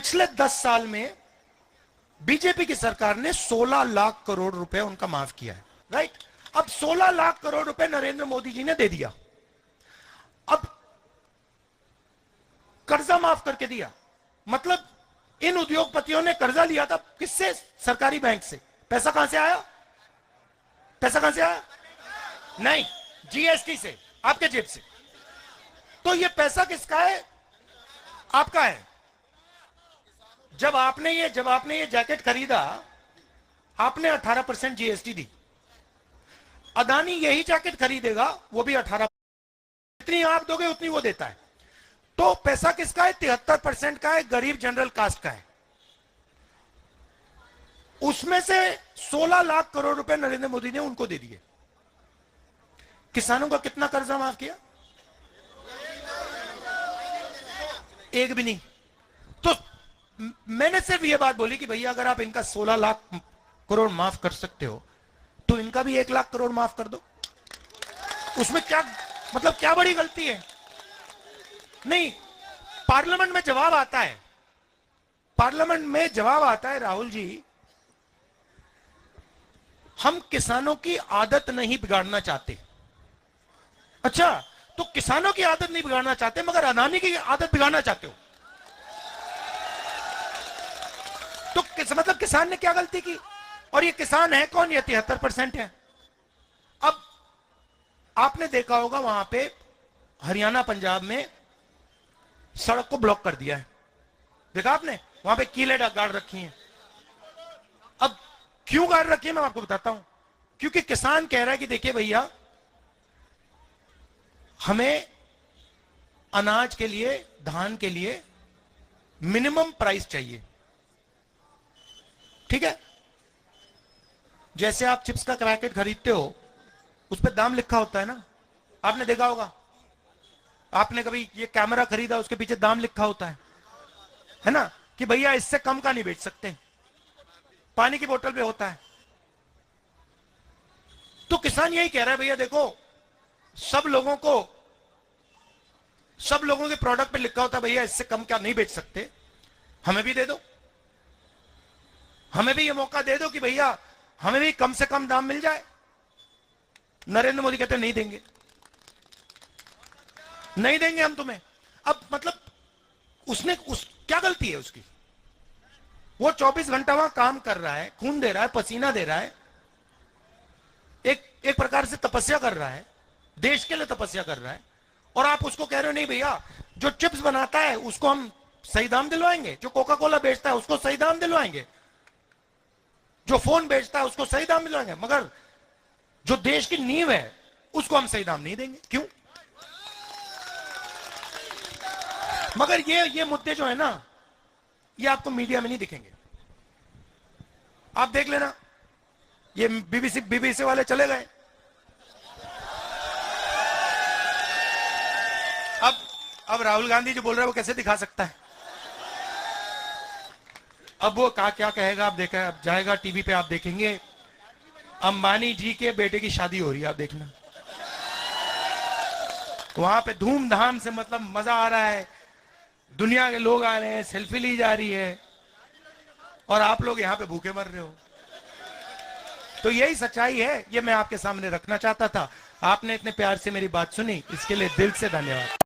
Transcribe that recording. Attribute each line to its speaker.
Speaker 1: पिछले 10 साल में बीजेपी की सरकार ने 16 लाख करोड़ रुपए उनका माफ किया है, राइट। अब 16 लाख करोड़ रुपए नरेंद्र मोदी जी ने दे दिया। अब कर्जा माफ करके दिया, मतलब इन उद्योगपतियों ने कर्जा लिया था किससे? सरकारी बैंक से। पैसा कहां से आया? पैसा कहां से आया? नहीं, जीएसटी से, आपके जेब से। तो ये पैसा किसका है? आपका है। जब आपने ये जैकेट खरीदा, आपने 18% जीएसटी दी। अदानी यही जैकेट खरीदेगा, वो भी 18%। जितनी आप दोगे उतनी वो देता है। तो पैसा किसका है? 73% का है, गरीब जनरल कास्ट का है। उसमें से 16 लाख करोड़ रुपए नरेंद्र मोदी ने उनको दे दिए। किसानों का कितना कर्जा माफ किया? एक भी नहीं। तो मैंने सिर्फ ये बात बोली कि भैया अगर आप इनका 16 लाख करोड़ माफ कर सकते हो तो इनका भी 1 लाख करोड़ माफ कर दो। उसमें क्या मतलब, क्या बड़ी गलती है? नहीं, पार्लियामेंट में जवाब आता है, पार्लियामेंट में जवाब आता है, राहुल जी, हम किसानों की आदत नहीं बिगाड़ना चाहते। अच्छा, तो किसानों की आदत नहीं बिगाड़ना चाहते मगर अदानी की आदत बिगाड़ना चाहते हो। तो मतलब किसान ने क्या गलती की? और ये किसान है कौन? ये 73% है। अब आपने देखा होगा वहां पे हरियाणा पंजाब में सड़क को ब्लॉक कर दिया है, देखा आपने? वहां पे कीले गाड़ रखी हैं। अब क्यों गाड़ रखी है मैं आपको बताता हूं। क्योंकि किसान कह रहा है कि देखिए भैया, हमें अनाज के लिए, धान के लिए मिनिमम प्राइस चाहिए, ठीक है? जैसे आप चिप्स का पैकेट खरीदते हो, उस पर दाम लिखा होता है ना, आपने देखा होगा। आपने कभी ये कैमरा खरीदा, उसके पीछे दाम लिखा होता है ना, कि भैया इससे कम का नहीं बेच सकते। पानी की बोतल पे होता है। तो किसान यही कह रहा है, भैया देखो, सब लोगों के प्रोडक्ट पे लिखा होता है भैया इससे कम क्या नहीं बेच सकते, हमें भी दे दो, हमें भी ये मौका दे दो कि भैया हमें भी कम से कम दाम मिल जाए। नरेंद्र मोदी कहते नहीं देंगे, नहीं देंगे हम तुम्हें। अब मतलब क्या गलती है उसकी? वो 24 घंटा वहां काम कर रहा है, खून दे रहा है, पसीना दे रहा है, एक प्रकार से तपस्या कर रहा है, देश के लिए तपस्या कर रहा है। और आप उसको कह रहे हो नहीं भैया, जो चिप्स बनाता है उसको हम सही दाम दिलवाएंगे, जो कोका कोला बेचता है उसको सही दाम दिलवाएंगे, जो फोन बेचता है उसको सही दाम दिलवाएंगे, मगर जो देश की नींव है उसको हम सही दाम नहीं देंगे। क्यों? मगर ये मुद्दे जो है ना, ये आपको मीडिया में नहीं दिखेंगे। आप देख लेना, ये बीबीसी वाले चले गए। अब राहुल गांधी जो बोल रहा है वो कैसे दिखा सकता है? अब वो क्या कहेगा, आप देखा, अब जाएगा टीवी पे, आप देखेंगे अंबानी जी के बेटे की शादी हो रही है, आप देखना। वहां पे धूमधाम से, मतलब मजा आ रहा है, दुनिया के लोग आ रहे हैं, सेल्फी ली जा रही है, और आप लोग यहां पे भूखे मर रहे हो। तो यही सच्चाई है, ये मैं आपके सामने रखना चाहता था। आपने इतने प्यार से मेरी बात सुनी, इसके लिए दिल से धन्यवाद।